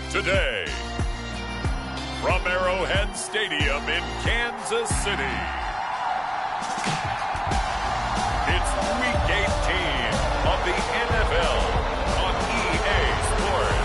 today. From Arrowhead Stadium in Kansas City, it's Week 18 of the NFL on EA Sports.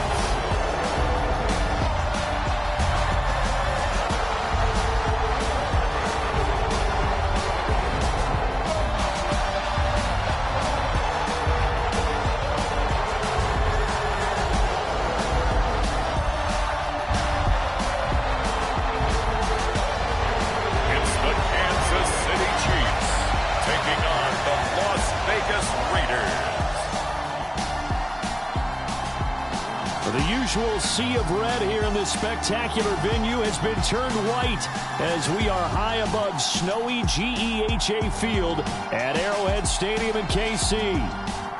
The sea of red here in this spectacular venue has been turned white as we are high above snowy GEHA Field at Arrowhead Stadium in KC.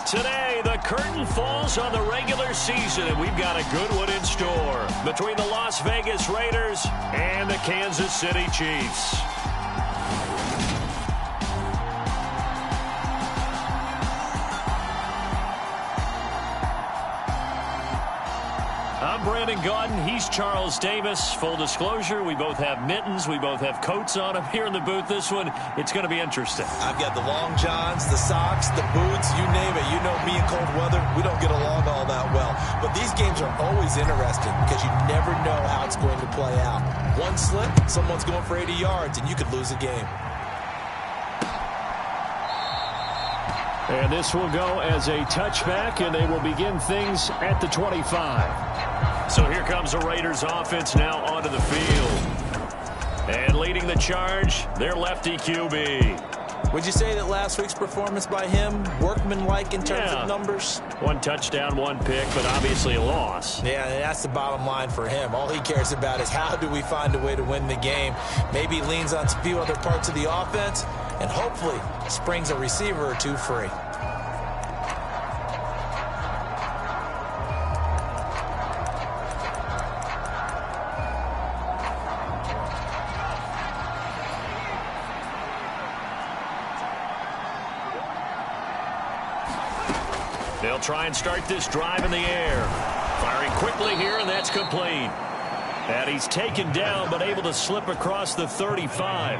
Today, the curtain falls on the regular season, and we've got a good one in store between the Las Vegas Raiders and the Kansas City Chiefs. Brandon Gaudin, he's Charles Davis. Full disclosure, we both have mittens, we both have coats on them here in the booth. This one, it's going to be interesting. I've got the long johns, the socks, the boots, you name it. You know me in cold weather, we don't get along all that well. But these games are always interesting because you never know how it's going to play out. One slip, someone's going for 80 yards, and you could lose a game. And this will go as a touchback, and they will begin things at the 25. So here comes the Raiders offense now onto the field. And leading the charge, their lefty QB. Would you say that last week's performance by him, workmanlike in terms of numbers? One touchdown, one pick, but obviously a loss. Yeah, that's the bottom line for him. All he cares about is how do we find a way to win the game. Maybe leans on a few other parts of the offense, and hopefully springs a receiver or two free. They'll try and start this drive in the air. Firing quickly here, and that's complete. And he's taken down, but able to slip across the 35.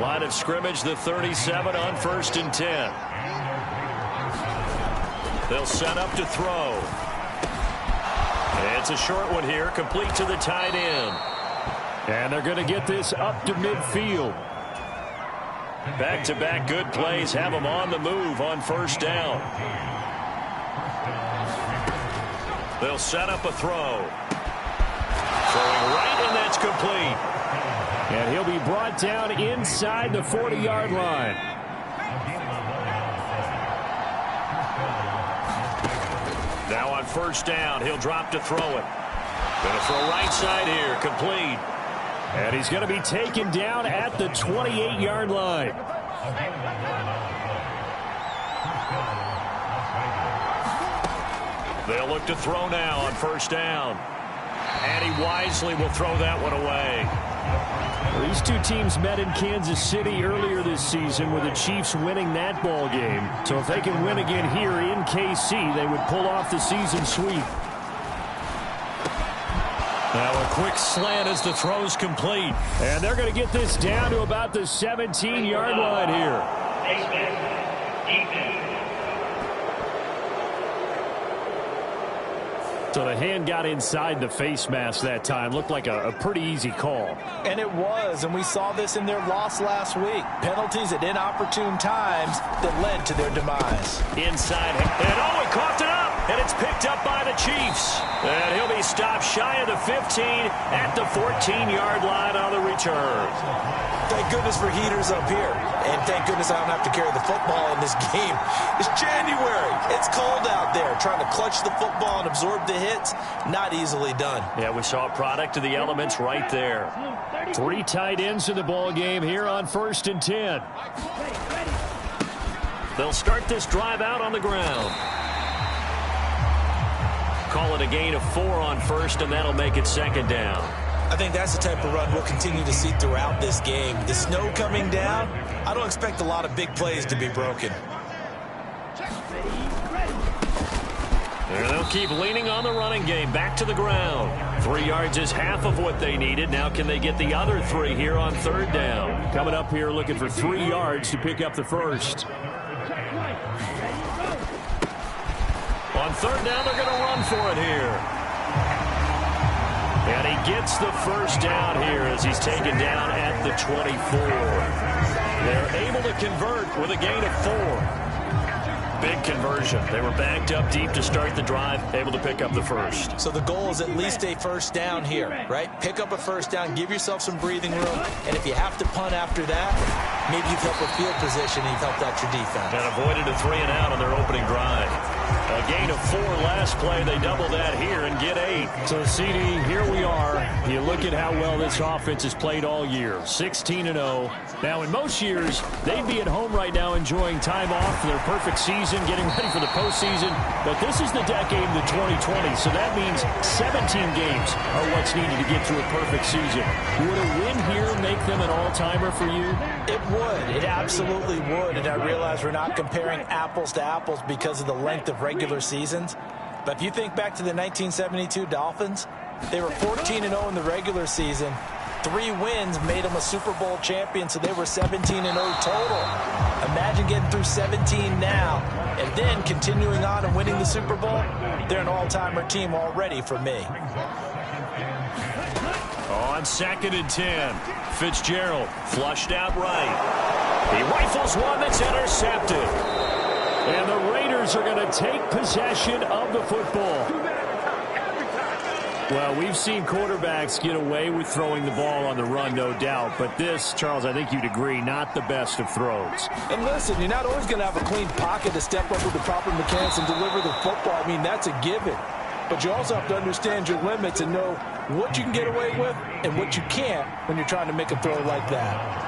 Line of scrimmage, the 37 on 1st and 10. They'll set up to throw. It's a short one here, complete to the tight end. And they're going to get this up to midfield. Back-to-back good plays have them on the move on 1st down. They'll set up a throw. Throwing right, and that's complete. And he'll be brought down inside the 40-yard line. Now on 1st down, he'll drop to throw it. Going to throw right side here, complete. And he's going to be taken down at the 28-yard line. They'll look to throw now on 1st down. And he wisely will throw that one away. Well, these two teams met in Kansas City earlier this season with the Chiefs winning that ball game. So if they can win again here in KC, they would pull off the season sweep. Now a quick slant as the throw's complete. And they're going to get this down to about the 17-yard line here. So the hand got inside the face mask that time. Looked like a pretty easy call. And it was, and we saw this in their loss last week. Penalties at inopportune times that led to their demise. Inside, and he coughed it up, and it's picked up by the Chiefs. And he'll be stopped shy of the 15 at the 14-yard line on the return. Thank goodness for heaters up here. And thank goodness I don't have to carry the football in this game. It's January. It's cold out there. Trying to clutch the football and absorb the hits, not easily done. Yeah, we saw a product of the elements right there. 3 tight ends in the ball game here on 1st and 10. They'll start this drive out on the ground. Call it a gain of 4 on 1st, and that'll make it 2nd down. I think that's the type of run we'll continue to see throughout this game. The snow coming down, I don't expect a lot of big plays to be broken. And they'll keep leaning on the running game. Back to the ground. 3 yards is half of what they needed. Now can they get the other 3 here on 3rd down? Coming up here looking for 3 yards to pick up the first. On 3rd down, they're going to run for it here. And he gets the first down here as he's taken down at the 24. They're able to convert with a gain of 4. Big conversion. They were backed up deep to start the drive, able to pick up the first. So the goal is at least a first down here, right? Pick up a first down, give yourself some breathing room, and if you have to punt after that, maybe you've helped with field position and you've helped out your defense. And avoided a 3 and out on their opening drive. A gain of 4 last play. They double that here and get 8. So, CD, here we are. You look at how well this offense has played all year. 16-0. Now, in most years, they'd be at home right now enjoying time off for their perfect season, getting ready for the postseason. But this is the decade of the 2020, so that means 17 games are what's needed to get to a perfect season. Would a win here make them an all-timer for you? It would. It absolutely would. And I realize we're not comparing apples to apples because of the length of regular seasons. But if you think back to the 1972 Dolphins, they were 14-0 in the regular season. 3 wins made them a Super Bowl champion, so they were 17-0 total. Imagine getting through 17 now and then continuing on and winning the Super Bowl. They're an all-timer team already for me. On 2nd and 10, Fitzgerald flushed out right. He rifles one that's intercepted. And the Raiders are going to take possession of the football. Well, we've seen quarterbacks get away with throwing the ball on the run, no doubt. But this, Charles, I think you'd agree, not the best of throws. And listen, you're not always going to have a clean pocket to step up with the proper mechanics and deliver the football. I mean, that's a given. But you also have to understand your limits and know what you can get away with and what you can't when you're trying to make a throw like that.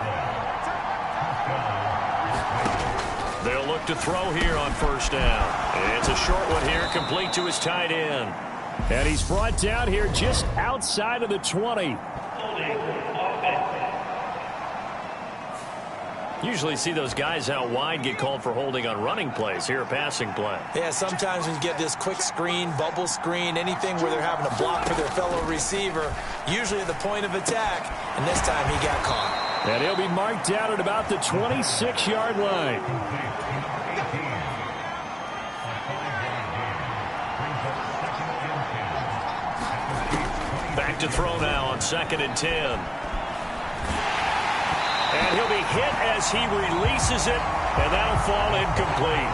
They'll look to throw here on 1st down. It's a short one here, complete to his tight end. And he's brought down here just outside of the 20. Usually see those guys out wide get called for holding on running plays. Here a passing play. Yeah, sometimes when you get this quick screen, bubble screen, anything where they're having to block for their fellow receiver, usually at the point of attack, and this time he got caught. And he'll be marked down at about the 26-yard line. Back to throw now on 2nd and 10. And he'll be hit as he releases it, and that'll fall incomplete.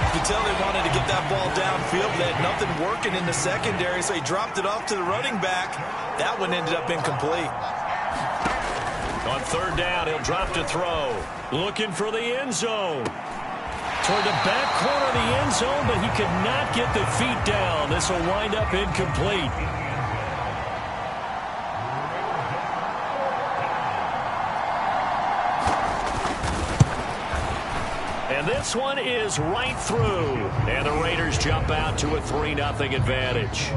You can tell they wanted to get that ball downfield. They had nothing working in the secondary, so he dropped it off to the running back. That one ended up incomplete. On 3rd down, he'll drop to throw. Looking for the end zone. Toward the back corner of the end zone, but he could not get the feet down. This will wind up incomplete. And this one is right through. And the Raiders jump out to a 3-0 advantage.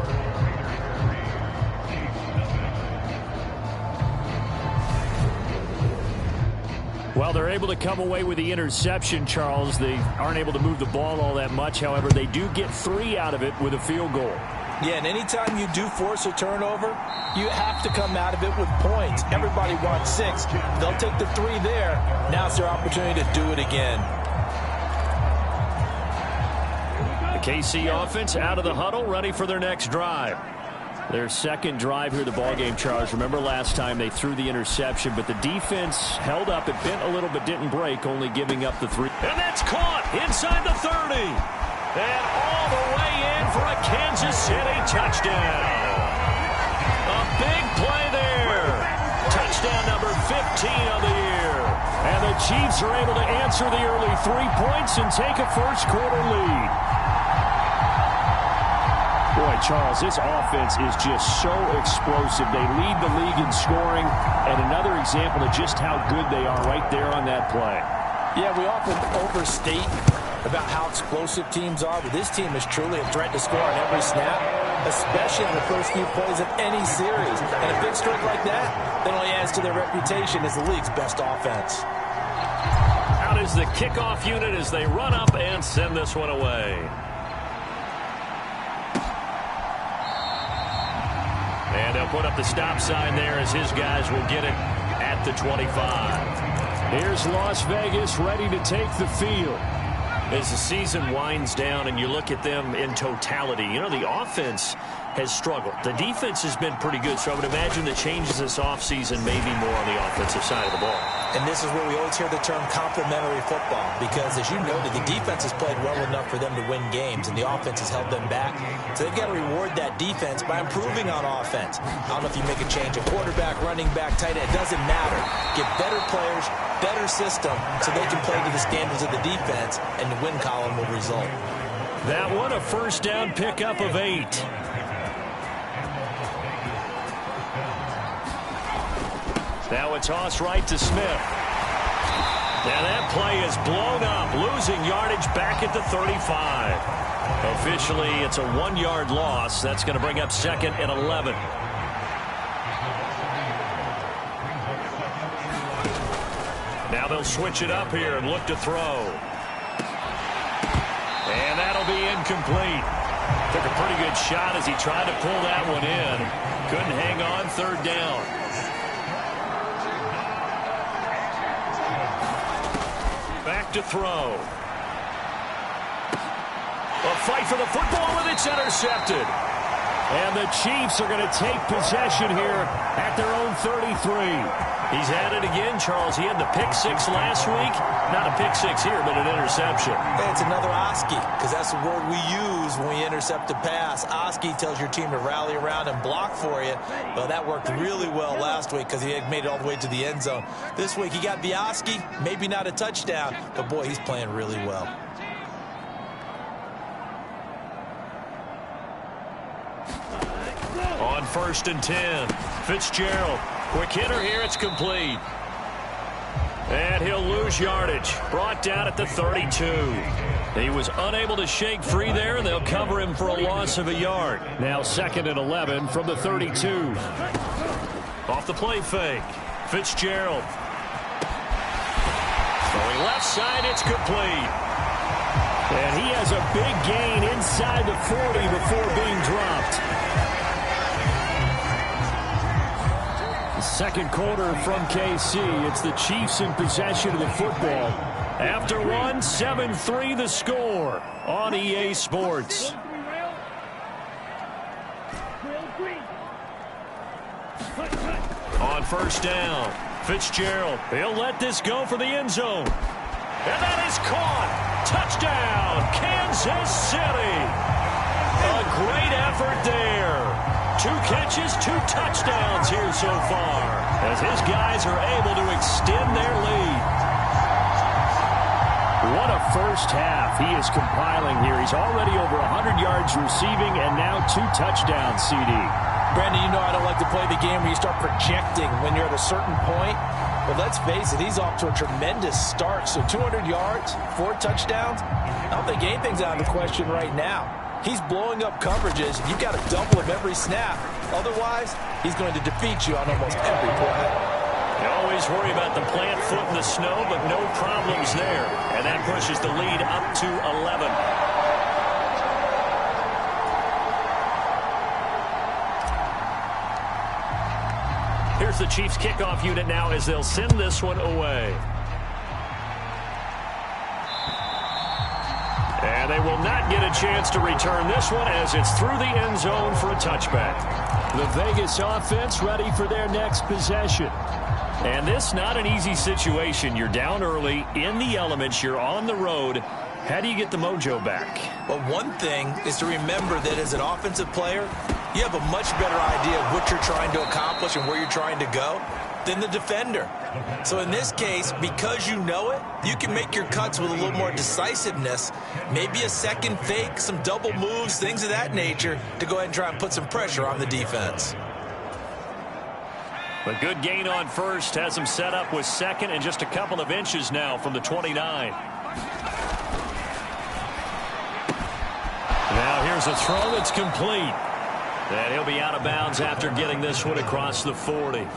Well, they're able to come away with the interception, Charles. They aren't able to move the ball all that much. However, they do get 3 out of it with a field goal. Yeah, and anytime you do force a turnover, you have to come out of it with points. Everybody wants 6. They'll take the 3 there. Now it's their opportunity to do it again. The KC offense out of the huddle, ready for their next drive. Their second drive here, the ballgame, Charles. Remember last time they threw the interception, but the defense held up. It bent a little but didn't break, only giving up the 3. And that's caught inside the 30. And all the way in for a Kansas City touchdown. A big play there. Touchdown number 15 of the year. And the Chiefs are able to answer the early 3 points and take a first-quarter lead. Boy, Charles, this offense is just so explosive. They lead the league in scoring, and another example of just how good they are right there on that play. Yeah, we often overstate about how explosive teams are, but this team is truly a threat to score on every snap, especially in the first few plays of any series. And a big streak like that only adds to their reputation as the league's best offense. Out is the kickoff unit as they run up and send this one away. they'll put up the stop sign there as his guys will get it at the 25. Here's Las Vegas ready to take the field. As the season winds down and you look at them in totality, you know, the offense has struggled. The defense has been pretty good, so I would imagine the changes this offseason may be more on the offensive side of the ball. And this is where we always hear the term complementary football, because as you noted, the defense has played well enough for them to win games, and the offense has held them back. So they've got to reward that defense by improving on offense. I don't know if you make a change, a quarterback, running back, tight end, it doesn't matter. Get better players, better system, so they can play to the standards of the defense, and the win column will result. That one, a first down pickup of 8. Now a toss right to Smith. And that play is blown up, losing yardage back at the 35. Officially, it's a 1-yard loss. That's going to bring up 2nd and 11. Now they'll switch it up here and look to throw. And that'll be incomplete. Took a pretty good shot as he tried to pull that one in. Couldn't hang on, 3rd down. Back to throw. A fight for the football, and it's intercepted. And the Chiefs are going to take possession here at their own 33. He's at it again, Charles. He had the pick-6 last week. Not a pick-6 here, but an interception. Hey, it's another Oski, because that's the word we use when we intercept a pass. Oski tells your team to rally around and block for you. Well, that worked really well last week because he had made it all the way to the end zone. This week, he got the Oski, maybe not a touchdown, but, boy, he's playing really well. On 1st and 10, Fitzgerald. Quick hitter here, it's complete. And he'll lose yardage. Brought down at the 32. He was unable to shake free there, and they'll cover him for a loss of a yard. Now 2nd and 11 from the 32. Off the play fake. Fitzgerald. Throwing left side, it's complete. And he has a big gain inside the 40 before being dropped. Second quarter from KC. It's the Chiefs in possession of the football. After one, 7-3 the score on EA Sports. On 1st down, Fitzgerald. He'll let this go for the end zone. And that is caught. Touchdown, Kansas City. A great effort there. 2 catches, 2 touchdowns here so far, as his guys are able to extend their lead. What a first half he is compiling here. He's already over 100 yards receiving and now 2 touchdowns, CD. Brandon, you know I don't like to play the game where you start projecting when you're at a certain point. But let's face it, he's off to a tremendous start. So 200 yards, 4 touchdowns. I don't think anything's out of the question right now. He's blowing up coverages. You've got to double him every snap. Otherwise, he's going to defeat you on almost every play. You always worry about the plant foot in the snow, but no problems there. And that pushes the lead up to 11. Here's the Chiefs kickoff unit now as they'll send this one away. And they will not get a chance to return this one as it's through the end zone for a touchback. The Vegas offense ready for their next possession. And this not an easy situation. You're down early, in the elements, you're on the road. How do you get the mojo back? Well, one thing is to remember that as an offensive player, you have a much better idea of what you're trying to accomplish and where you're trying to go than the defender. So in this case, because you know it, you can make your cuts with a little more decisiveness, maybe a second fake, some double moves, things of that nature, to go ahead and try and put some pressure on the defense. A good gain on 1st has him set up with 2nd and just a couple of inches now from the 29. Now here's a throw that's complete. And he'll be out of bounds after getting this one across the 40.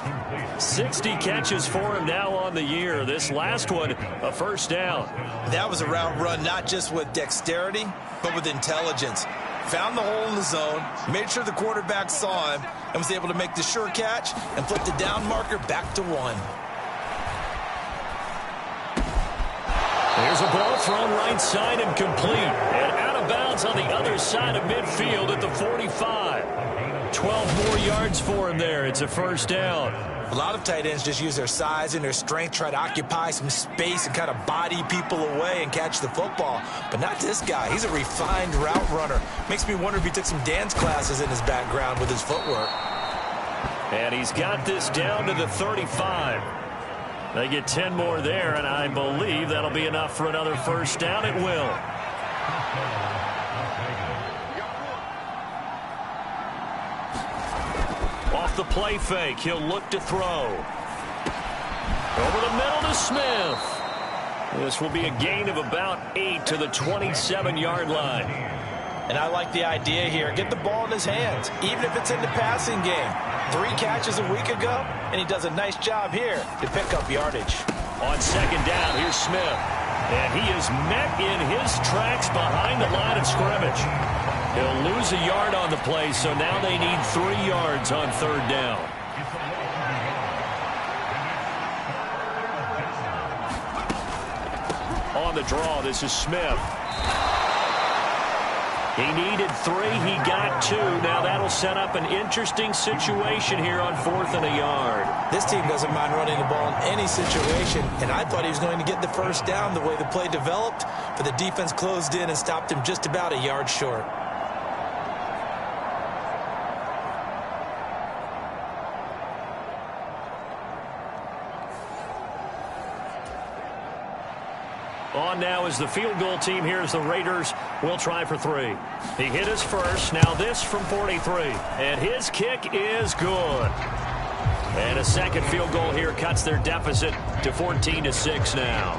60 catches for him now on the year. This last one, a 1st down. That was a route run not just with dexterity, but with intelligence. found the hole in the zone, made sure the quarterback saw him, and was able to make the sure catch and flip the down marker back to 1. There's a ball thrown right side and complete. And out of bounds on the other side of midfield at the 45. 12 more yards for him there. It's a first down. A lot of tight ends just use their size and their strength, try to occupy some space and kind of body people away and catch the football. But not this guy. He's a refined route runner. Makes me wonder if he took some dance classes in his background with his footwork. And he's got this down to the 35. They get 10 more there, and I believe that'll be enough for another first down. It will. Off the play fake, he'll look to throw. Over the middle to Smith. This will be a gain of about 8 to the 27-yard line. And I like the idea here. Get the ball in his hands, even if it's in the passing game. 3 catches a week ago, and he does a nice job here to pick up yardage. On second down, here's Smith. And he is met in his tracks behind the line of scrimmage. He'll lose a yard on the play, so now they need 3 yards on third down. On the draw, this is Smith. He needed 3. He got 2. Now that'll set up an interesting situation here on 4th and a yard. This team doesn't mind running the ball in any situation, and I thought he was going to get the first down the way the play developed, but the defense closed in and stopped him just about a yard short. On now is the field goal team. Here's the Raiders. Will try for 3. He hit his first. Now this from 43. And his kick is good. And a second field goal here cuts their deficit to 14-6 now.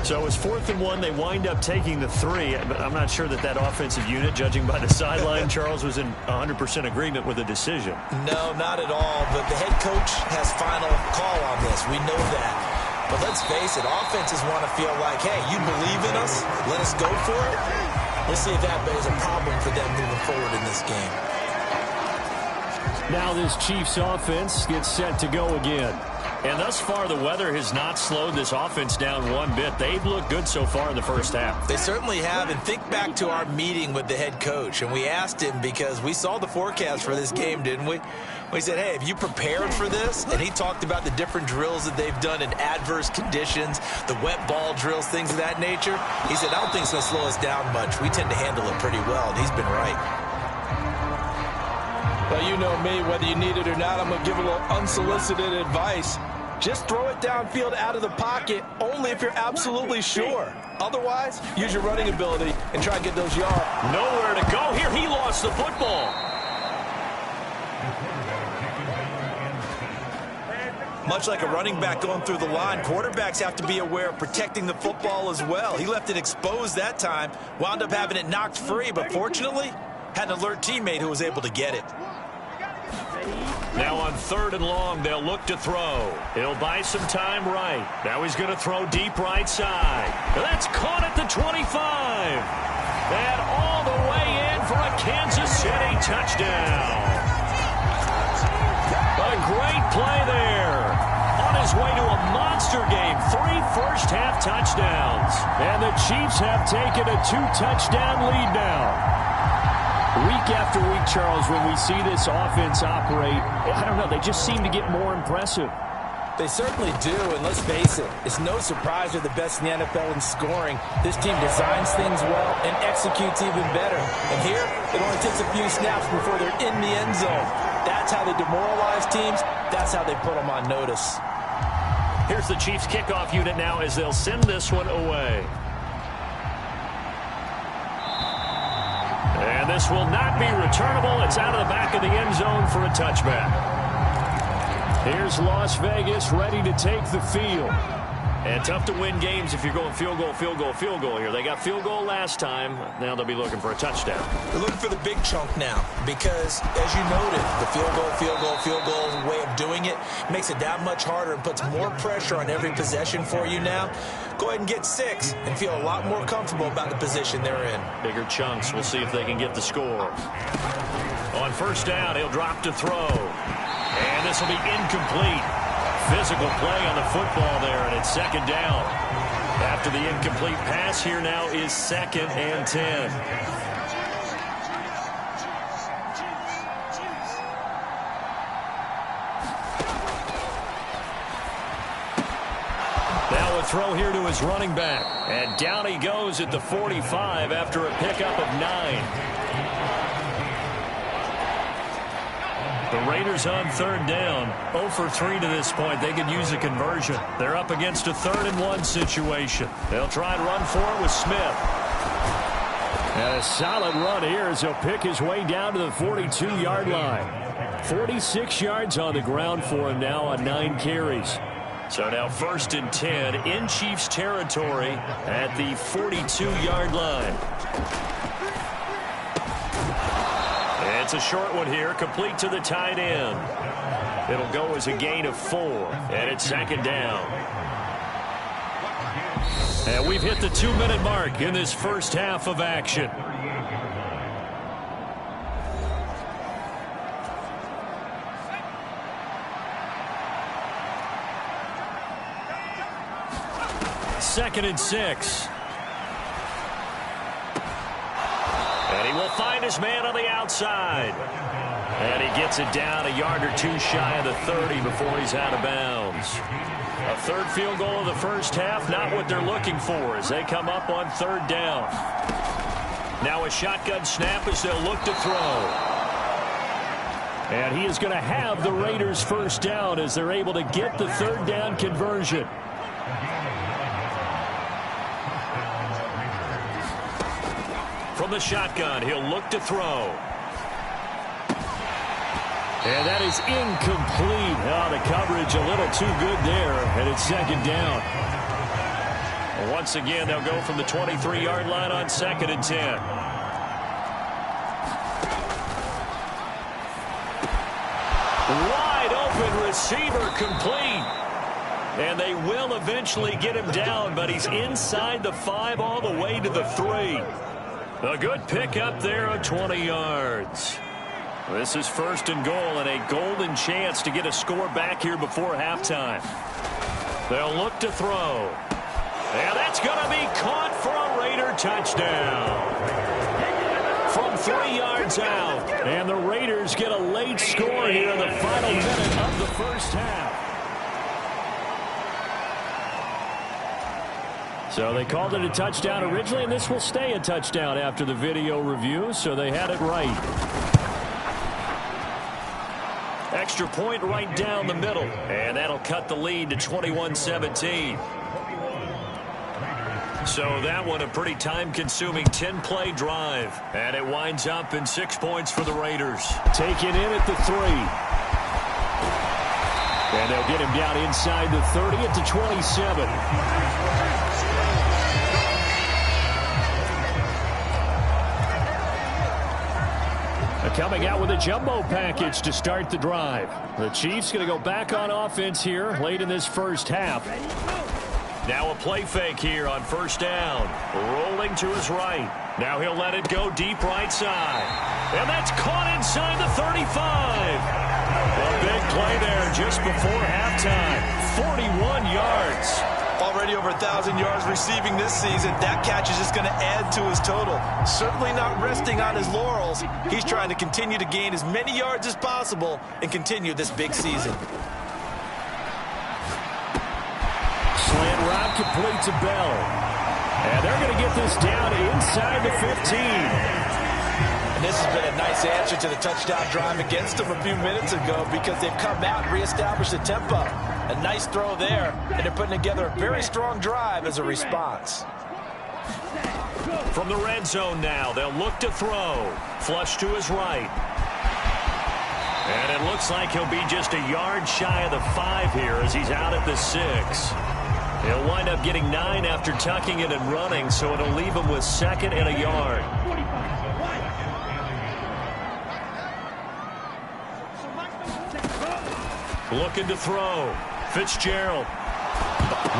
So it's 4th and 1. They wind up taking the 3. But I'm not sure that offensive unit, judging by the sideline, Charles, was in 100% agreement with the decision. No, not at all. But the head coach has final call on this. We know that. But let's face it, offenses want to feel like, hey, you believe in us, let us go for it. We'll see if that is a problem for them moving forward in this game. Now this Chiefs offense gets set to go again. And thus far, the weather has not slowed this offense down one bit. They've looked good so far in the first half. They certainly have. And think back to our meeting with the head coach. And we asked him, because we saw the forecast for this game, didn't we? We said, hey, have you prepared for this? And he talked about the different drills that they've done in adverse conditions, the wet ball drills, things of that nature. He said, I don't think it's going to slow us down much. We tend to handle it pretty well, and he's been right. Well, you know me, whether you need it or not, I'm going to give a little unsolicited advice. Just throw it downfield out of the pocket, only if you're absolutely sure. Otherwise, use your running ability and try and get those yards. Nowhere to go here. He lost the football. Much like a running back going through the line, quarterbacks have to be aware of protecting the football as well. He left it exposed that time, wound up having it knocked free, but fortunately, had an alert teammate who was able to get it. Now on 3rd and long, they'll look to throw. He'll buy some time right. Now he's going to throw deep right side. That's caught at the 25. And all the way in for a Kansas City touchdown. A great play there. On his way to a monster game. 3 first-half touchdowns. And the Chiefs have taken a 2-touchdown lead now. Week after week, Charles, when we see this offense operate, I don't know, they just seem to get more impressive. They certainly do, and let's face it, it's no surprise they're the best in the NFL in scoring. This team designs things well and executes even better. And here, it only takes a few snaps before they're in the end zone. That's how they demoralize teams. That's how they put them on notice. Here's the Chiefs kickoff unit now as they'll send this one away. And this will not be returnable. It's out of the back of the end zone for a touchback. Here's Las Vegas ready to take the field. And tough to win games if you're going field goal, field goal, field goal here. They got field goal last time. Now they'll be looking for a touchdown. They're looking for the big chunk now because, as you noted, the field goal way of doing it makes it that much harder and puts more pressure on every possession for you now. Go ahead and get 6 and feel a lot more comfortable about the position they're in. Bigger chunks. We'll see if they can get the score. On first down, he'll drop to throw. And this will be incomplete. Physical play on the football there, and it's second down. After the incomplete pass, here now is 2nd and 10. Now a throw here to his running back. And down he goes at the 45 after a pickup of 9. The Raiders on third down, 0 for 3 to this point. They could use a conversion. They're up against a 3rd and 1 situation. They'll try and run for it with Smith. And a solid run here as he'll pick his way down to the 42-yard line. 46 yards on the ground for him now on 9 carries. So now 1st and 10 in Chiefs territory at the 42-yard line. It's a short one here, complete to the tight end. It'll go as a gain of 4, and it's 2nd down. And we've hit the 2-minute mark in this first half of action. Second and 6. And he will find his man on the outside. And he gets it down a yard or 2 shy of the 30 before he's out of bounds. A 3rd field goal of the first half, not what they're looking for as they come up on 3rd down. Now a shotgun snap as they'll look to throw. And he is going to have the Raiders first down as they're able to get the 3rd down conversion. From the shotgun, he'll look to throw. And that is incomplete. Oh, the coverage a little too good there, and it's 2nd down. Once again, they'll go from the 23-yard line on 2nd and 10. Wide open receiver complete. And they will eventually get him down, but he's inside the 5 all the way to the 3. A good pickup there of 20 yards. This is 1st and goal and a golden chance to get a score back here before halftime. They'll look to throw. And that's going to be caught for a Raider touchdown. From 3 yards out. And the Raiders get a late score here in the final minute of the first half. So they called it a touchdown originally, and this will stay a touchdown after the video review, so they had it right. Extra point right down the middle, and that'll cut the lead to 21-17. So that one a pretty time-consuming 10-play drive, and it winds up in 6 points for the Raiders. Taken in at the 3. And they'll get him down inside the 30 at the 27. Coming out with a jumbo package to start the drive. The Chiefs going to go back on offense here late in this first half. Now a play fake here on 1st down. Rolling to his right. Now he'll let it go deep right side. And that's caught inside the 35. A big play there just before halftime. 41 yards. Already over 1,000 yards receiving this season. That catch is just going to add to his total. Certainly not resting on his laurels. He's trying to continue to gain as many yards as possible and continue this big season. Slant route complete to Bell. And they're going to get this down inside the 15. And this has been a nice answer to the touchdown drive against them a few minutes ago because they've come out and reestablished the tempo. A nice throw there, and they're putting together a very strong drive as a response. From the red zone now, they'll look to throw. Flush to his right. And it looks like he'll be just a yard shy of the 5 here as he's out at the 6. He'll wind up getting 9 after tucking it and running, so it'll leave him with 2nd and a yard. Looking to throw. Fitzgerald.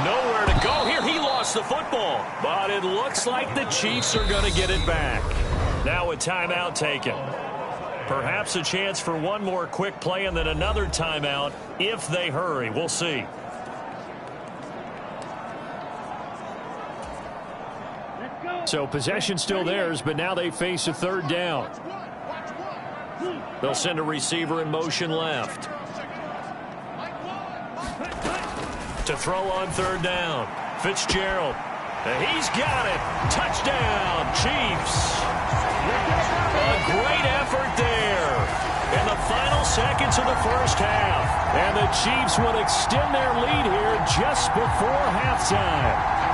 Nowhere to go here. He lost the football. But it looks like the Chiefs are going to get it back. Now a timeout taken. Perhaps a chance for one more quick play and then another timeout if they hurry. We'll see. So possession still theirs, but now they face a 3rd down. They'll send a receiver in motion left. To throw on 3rd down. Fitzgerald. He's got it. Touchdown, Chiefs. A great effort there in the final seconds of the first half. And the Chiefs will extend their lead here just before halftime.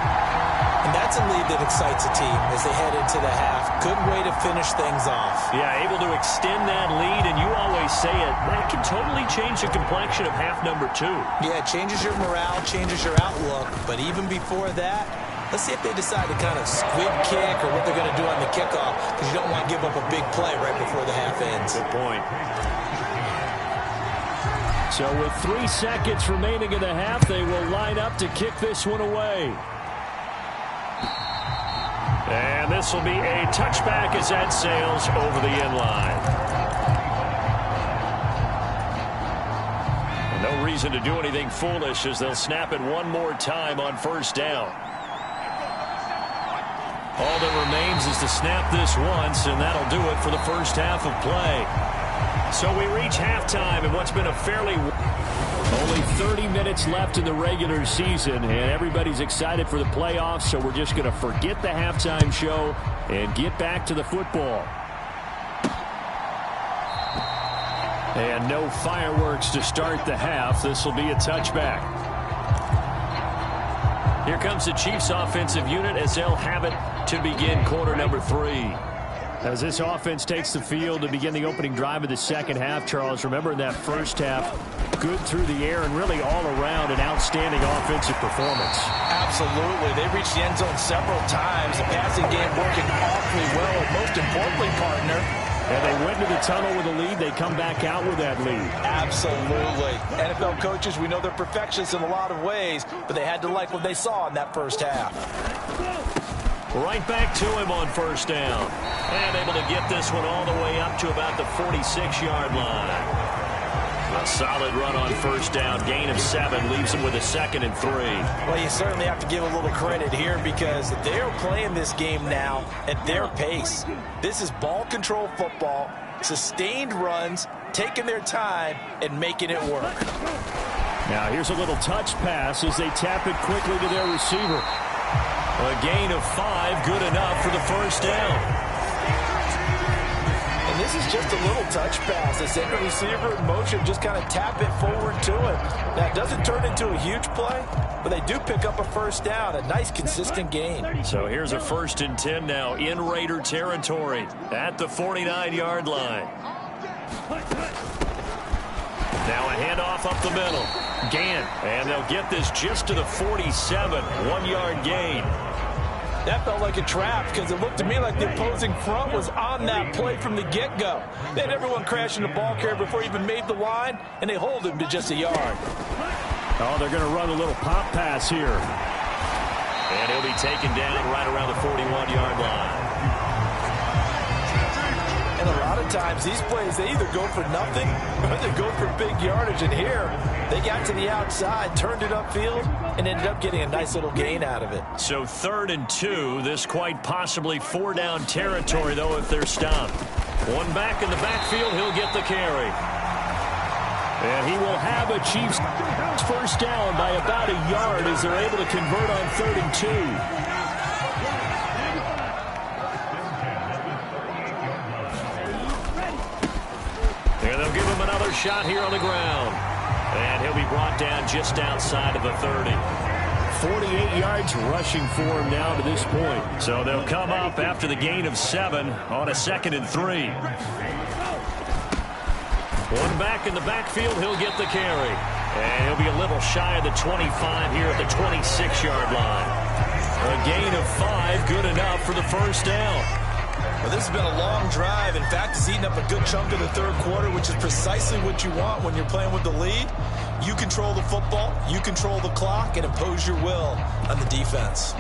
And that's a lead that excites a team as they head into the half. Good way to finish things off. Yeah, able to extend that lead, and you always say it, that can totally change the complexion of half number 2. Yeah, it changes your morale, changes your outlook. But even before that, let's see if they decide to kind of squib kick or what they're going to do on the kickoff, because you don't want to give up a big play right before the half ends. Good point. So with 3 seconds remaining in the half, they will line up to kick this one away. And this will be a touchback as that sails over the end line. No reason to do anything foolish as they'll snap it one more time on 1st down. All that remains is to snap this once, and that'll do it for the first half of play. So we reach halftime in what's been a fairly... Only 30 minutes left in the regular season, and everybody's excited for the playoffs, so we're just going to forget the halftime show and get back to the football. And no fireworks to start the half. This will be a touchback. Here comes the Chiefs offensive unit as they'll have it to begin quarter number 3. As this offense takes the field to begin the opening drive of the second half, Charles, remember in that first half, good through the air and really all around an outstanding offensive performance. Absolutely. They reached the end zone several times. The passing game working awfully well, and most importantly, partner, and they went to the tunnel with a lead. They come back out with that lead. Absolutely. NFL coaches, we know they're perfectionists in a lot of ways, but they had to like what they saw in that first half. Right back to him on 1st down. And able to get this one all the way up to about the 46-yard line. A solid run on 1st down. Gain of 7 leaves him with a 2nd and 3. Well, you certainly have to give a little credit here because they're playing this game now at their pace. This is ball control football, sustained runs, taking their time, and making it work. Now here's a little touch pass as they tap it quickly to their receiver. A gain of 5, good enough for the 1st down. And this is just a little touch pass. They send the receiver in motion, just kind of tap it forward to him. Now, it doesn't turn into a huge play, but they do pick up a 1st down, a nice, consistent gain. So here's a 1st and 10 now in Raider territory at the 49-yard line. Now a handoff up the middle. Gant, and they'll get this just to the 47, 1-yard gain. That felt like a trap because it looked to me like the opposing front was on that play from the get-go. They had everyone crashing the ball carrier before he even made the line, and they hold him to just a yard. Oh, they're going to run a little pop pass here. And he'll be taken down right around the 41-yard line. And a lot of times, these plays, they either go for nothing or they go for big yardage. And here, they got to the outside, turned it upfield, and ended up getting a nice little gain out of it. So 3rd and 2, this quite possibly 4-down territory, though, if they're stopped. One back in the backfield, he'll get the carry. And he will have a Chiefs 1st down by about a yard as they're able to convert on 3rd and 2. And they'll give him another shot here on the ground. And he'll be brought down just outside of the 30. 48 yards rushing for him now to this point. So they'll come up after the gain of 7 on a 2nd and 3. One back in the backfield, he'll get the carry. And he'll be a little shy of the 25 here at the 26-yard line. A gain of 5, good enough for the first down. Well, this has been a long drive. In fact, it's eaten up a good chunk of the third quarter, which is precisely what you want when you're playing with the lead. You control the football, you control the clock, and impose your will on the defense.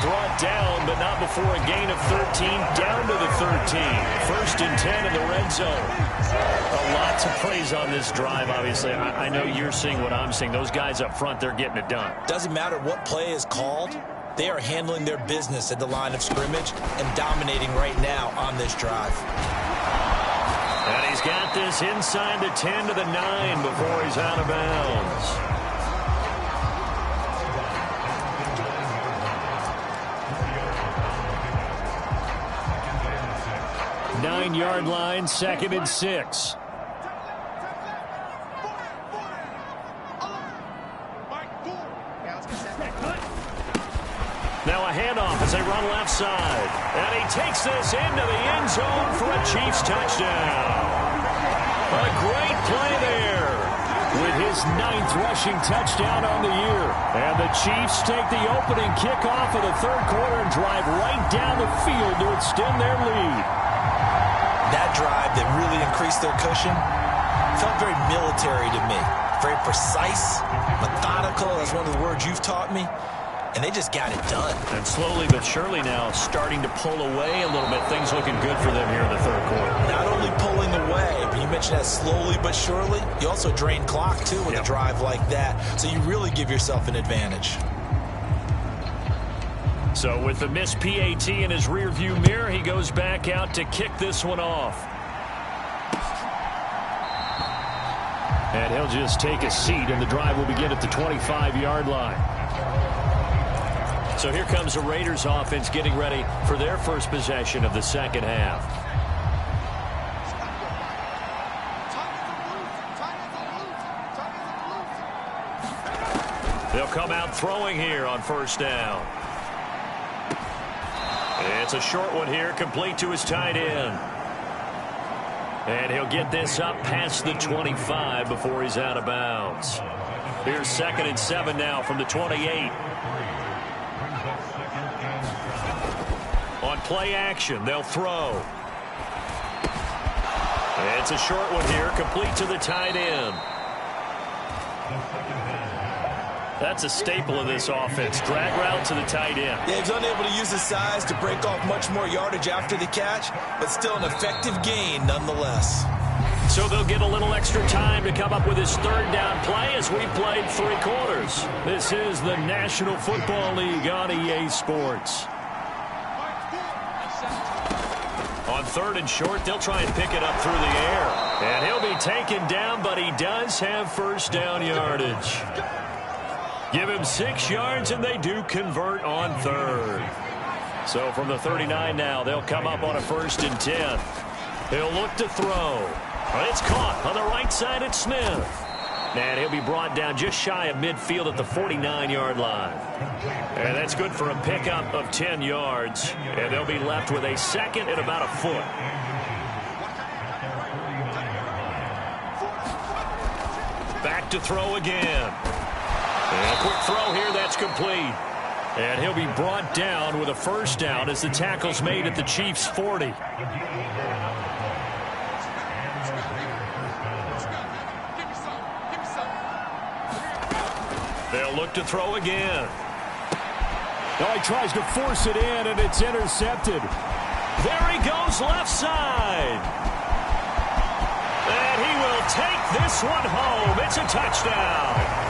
Brought down, but not before a gain of 13, down to the 13. 1st and 10 in the red zone. A lot to praise on this drive, obviously. I know you're seeing what I'm seeing. Those guys up front, they're getting it done. Doesn't matter what play is called. They are handling their business at the line of scrimmage and dominating right now on this drive. And he's got this inside the 10 to the 9 before he's out of bounds. 9-yard line, 2nd and 6. Now a handoff as they run left side. And he takes this into the end zone for a Chiefs touchdown. A great play there with his 9th rushing touchdown on the year. And the Chiefs take the opening kickoff of the third quarter and drive right down the field to extend their lead. That drive that really increased their cushion felt very military to me. Very precise, methodical, that's one of the words you've taught me. And they just got it done. And slowly but surely now starting to pull away a little bit. Things looking good for them here in the third quarter. Not only pulling away, but you mentioned that slowly but surely. You also drain clock, too, with a drive like that. So you really give yourself an advantage. So with the missed PAT in his rearview mirror, he goes back out to kick this one off. And he'll just take a seat, and the drive will begin at the 25-yard line. So here comes the Raiders offense getting ready for their first possession of the second half. They'll come out throwing here on first down. It's a short one here, complete to his tight end. And he'll get this up past the 25 before he's out of bounds. Here's 2nd and 7 now from the 28. On play action, they'll throw. It's a short one here, complete to the tight end. That's a staple of this offense. Drag route to the tight end. Yeah, he's unable to use his size to break off much more yardage after the catch, but still an effective gain nonetheless. So they'll get a little extra time to come up with his third down play as we played 3 quarters. This is the National Football League on EA Sports. On 3rd and short, they'll try and pick it up through the air. And he'll be taken down, but he does have first down yardage. Give him 6 yards, and they do convert on 3rd. So from the 39 now, they'll come up on a 1st and 10. He'll look to throw. It's caught on the right side at Smith. And he'll be brought down just shy of midfield at the 49-yard line. And that's good for a pickup of 10 yards. And they'll be left with a 2nd and about a foot. Back to throw again. And a quick throw here, that's complete. And he'll be brought down with a first down as the tackle's made at the Chiefs' 40. They'll look to throw again. Now he tries to force it in, and it's intercepted. There he goes left side. And he will take this one home. It's a touchdown.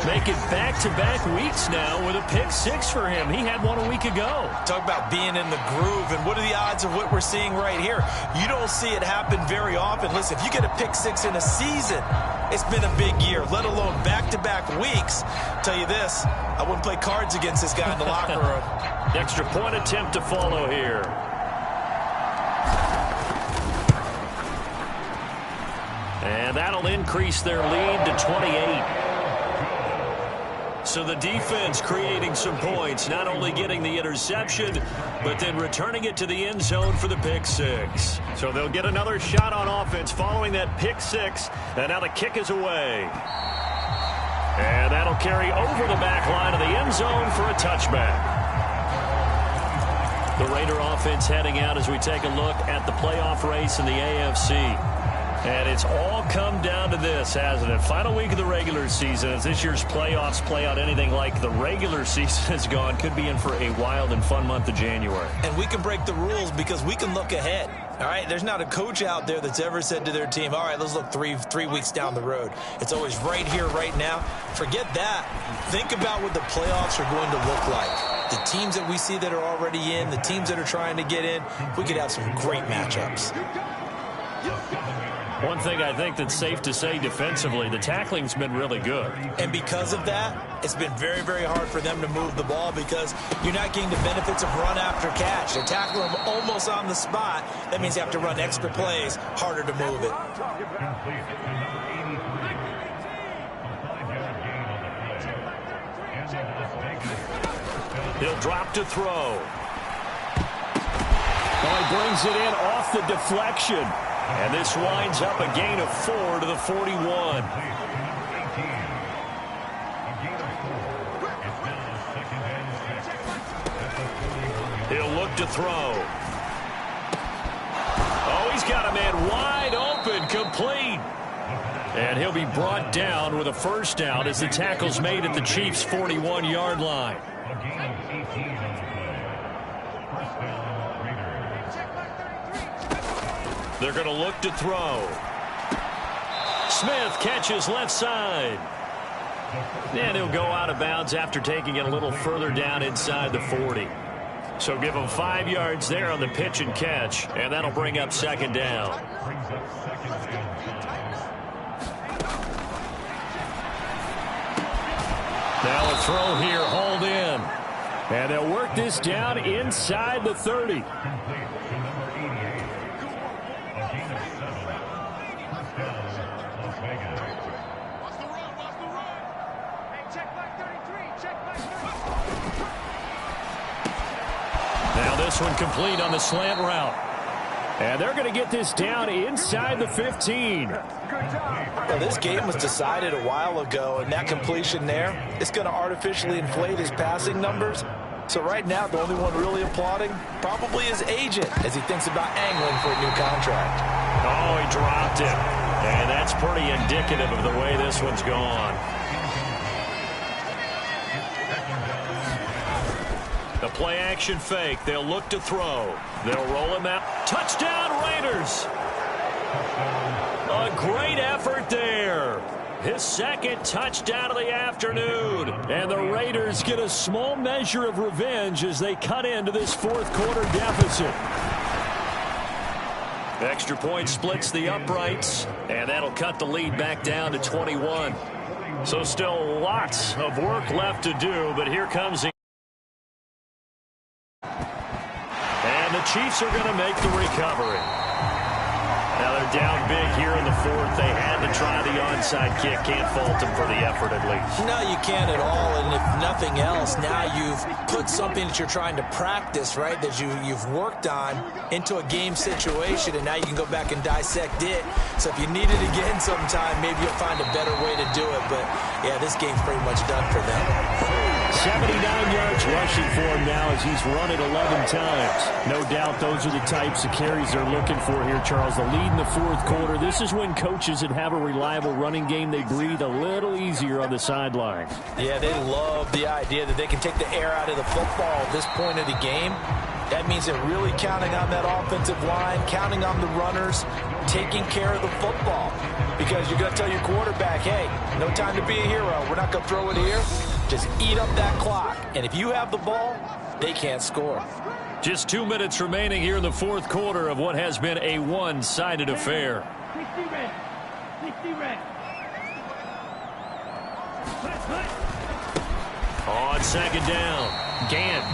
Make it back-to-back weeks now with a pick 6 for him. He had one a week ago. Talk about being in the groove, and what are the odds of what we're seeing right here? You don't see it happen very often. Listen, if you get a pick 6 in a season, It's been a big year, let alone back-to-back weeks. Tell you this, I wouldn't play cards against this guy in the locker room. Extra point attempt to follow here. And that'll increase their lead to 28. So the defense creating some points, not only getting the interception, but then returning it to the end zone for the pick six. So they'll get another shot on offense following that pick six, and now the kick is away. And that'll carry over the back line of the end zone for a touchback. The Raider offense heading out as we take a look at the playoff race in the AFC. And it's all come down to this, hasn't it? Final week of the regular season. As this year's playoffs play out anything like the regular season has gone, could be in for a wild and fun month of January. And we can break the rules because we can look ahead. All right, there's not a coach out there that's ever said to their team, all right, let's look three weeks down the road. It's always right here, right now. Forget that. Think about what the playoffs are going to look like. The teams that we see that are already in, the teams that are trying to get in, we could have some great matchups. One thing I think that's safe to say defensively, the tackling's been really good. And because of that, it's been very, very hard for them to move the ball because you're not getting the benefits of run after catch. They tackle them almost on the spot. That means you have to run extra plays, harder to move it. He'll drop to throw. Oh, he brings it in off the deflection. And this winds up a gain of 4 to the 41. He'll look to throw. Oh, he's got a man wide open, complete. And he'll be brought down with a first down as the tackle's made at the Chiefs' 41-yard line. They're going to look to throw. Smith catches left side. And he'll go out of bounds after taking it a little further down inside the 40. So give him 5 yards there on the pitch and catch, and that'll bring up second down. Now a throw here, hauled in. And they'll work this down inside the 30. Now this one complete on the slant route. And they're going to get this down inside the 15. Well, this game was decided a while ago, and that completion there is going to artificially inflate his passing numbers. So right now, the only one really applauding probably his agent as he thinks about angling for a new contract. Oh, he dropped it. And that's pretty indicative of the way this one's gone. The play-action fake. They'll look to throw. They'll roll him out. Touchdown, Raiders! A great effort there. His second touchdown of the afternoon. And the Raiders get a small measure of revenge as they cut into this fourth quarter deficit. Extra point splits the uprights, and that'll cut the lead back down to 21. So still lots of work left to do, but here comes the... And the Chiefs are going to make the recovery. Now they're down big here in the fourth. They had to try the onside kick. Can't fault them for the effort at least. No, you can't at all. And if nothing else, now you've put something that you're trying to practice, right, that you've worked on into a game situation, and now you can go back and dissect it. So if you need it again sometime, maybe you'll find a better way to do it. But, yeah, this game's pretty much done for them. 79 yards rushing for him now as he's run it 11 times. No doubt those are the types of carries they're looking for here, Charles. The lead in the fourth quarter. This is when coaches that have a reliable running game, they breathe a little easier on the sideline. Yeah, they love the idea that they can take the air out of the football at this point of the game. That means they're really counting on that offensive line, counting on the runners, taking care of the football. Because you're going to tell your quarterback, hey, no time to be a hero. We're not going to throw it here. Just eat up that clock. And if you have the ball, they can't score. Just 2 minutes remaining here in the fourth quarter of what has been a one-sided affair. On second down, Gant.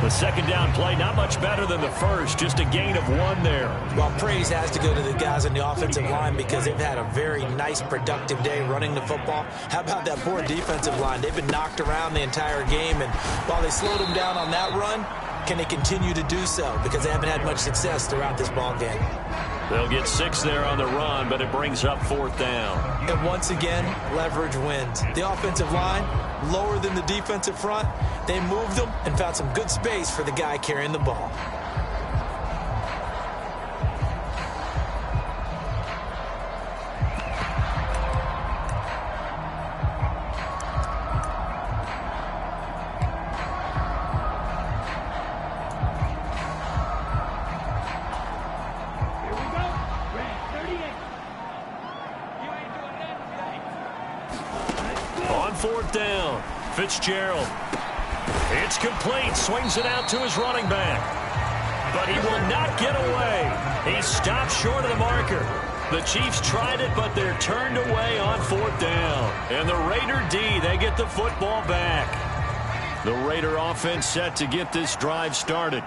The second down play, not much better than the first, just a gain of 1 there. Well, praise has to go to the guys on the offensive line because they've had a very nice, productive day running the football. How about that poor defensive line? They've been knocked around the entire game, and while they slowed them down on that run, can they continue to do so? Because they haven't had much success throughout this ball game. They'll get 6 there on the run, but it brings up 4th down. And once again, leverage wins. The offensive line, lower than the defensive front. They moved them and found some good space for the guy carrying the ball. On 4th down, Fitzgerald. It's complete. Swings it out to his running back. But he will not get away. He stopped short of the marker. The Chiefs tried it, but they're turned away on 4th down. And the Raider D, they get the football back. The Raider offense set to get this drive started.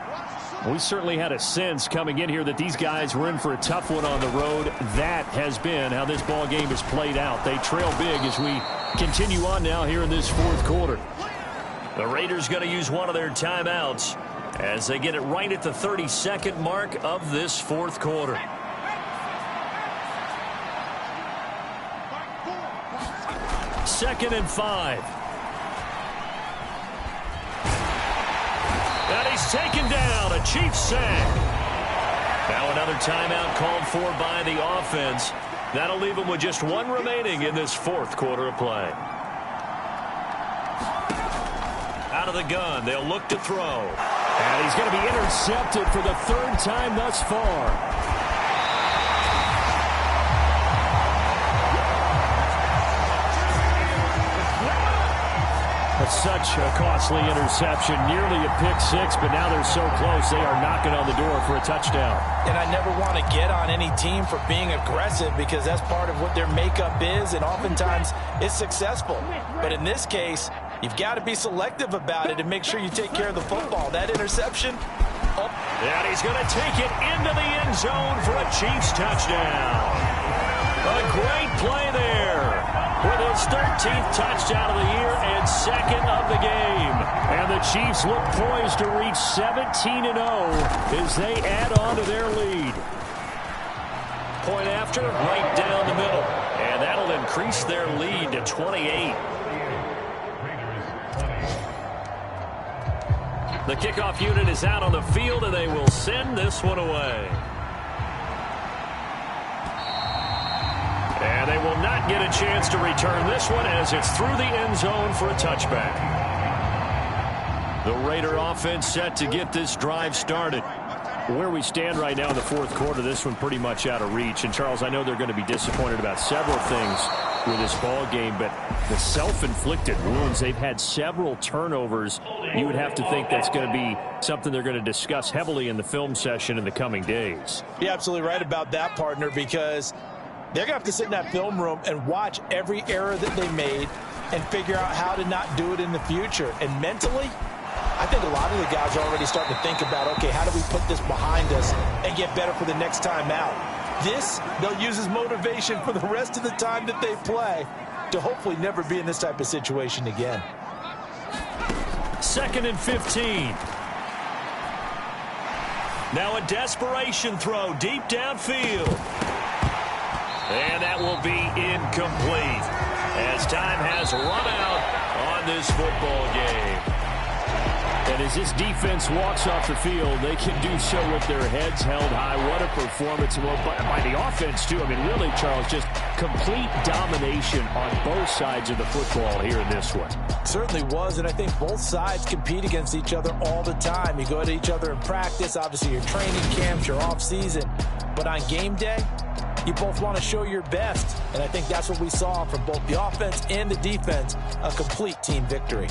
We certainly had a sense coming in here that these guys were in for a tough one on the road. That has been how this ball game has played out. They trail big as we continue on now here in this 4th quarter. The Raiders going to use one of their timeouts as they get it right at the 32nd mark of this 4th quarter. Second and 5. And he's taken down, a Chiefs sack. Now another timeout called for by the offense. That'll leave them with just 1 remaining in this 4th quarter of play. Out of the gun, they'll look to throw. And he's going to be intercepted for the 3rd time thus far. Such a costly interception, nearly a pick-6, but now they're so close they are knocking on the door for a touchdown. And I never want to get on any team for being aggressive because that's part of what their makeup is, and oftentimes it's successful. But in this case, you've got to be selective about it and make sure you take care of the football. That interception. Oh. And he's going to take it into the end zone for a Chiefs touchdown. A great play there. With his 13th touchdown of the year and 2nd of the game. And the Chiefs look poised to reach 17-0 as they add on to their lead. Point after, right down the middle. And that'll increase their lead to 28. The kickoff unit is out on the field, and they will send this one away. And they will not get a chance to return this one as it's through the end zone for a touchback. The Raider offense set to get this drive started. Where we stand right now in the 4th quarter, this one pretty much out of reach. And, Charles, I know they're going to be disappointed about several things with this ball game, but the self-inflicted wounds, they've had several turnovers. You would have to think that's going to be something they're going to discuss heavily in the film session in the coming days. You're absolutely right about that, partner, because they're going to have to sit in that film room and watch every error that they made and figure out how to not do it in the future. And mentally, I think a lot of the guys are already starting to think about, okay, how do we put this behind us and get better for the next time out? This, they'll use as motivation for the rest of the time that they play to hopefully never be in this type of situation again. 2nd and 15. Now a desperation throw deep downfield. And that will be incomplete as time has run out on this football game. And as this defense walks off the field, they can do so with their heads held high. What a performance by the offense, too. I mean, really, Charles, just complete domination on both sides of the football here in this one. Certainly was, and I think both sides compete against each other all the time. You go at each other in practice, obviously your training camps, your off-season. But on game day, you both want to show your best, and I think that's what we saw from both the offense and the defense, a complete team victory.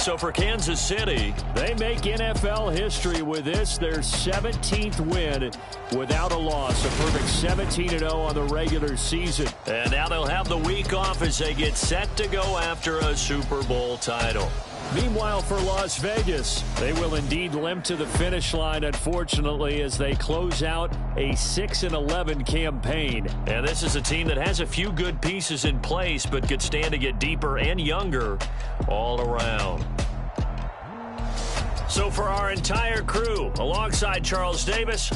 So for Kansas City, they make NFL history with this, their 17th win without a loss. A perfect 17-0 on the regular season. And now they'll have the week off as they get set to go after a Super Bowl title. Meanwhile, for Las Vegas, they will indeed limp to the finish line, unfortunately, as they close out a 6-11 campaign. And this is a team that has a few good pieces in place, but could stand to get deeper and younger all around. So for our entire crew, alongside Charles Davis,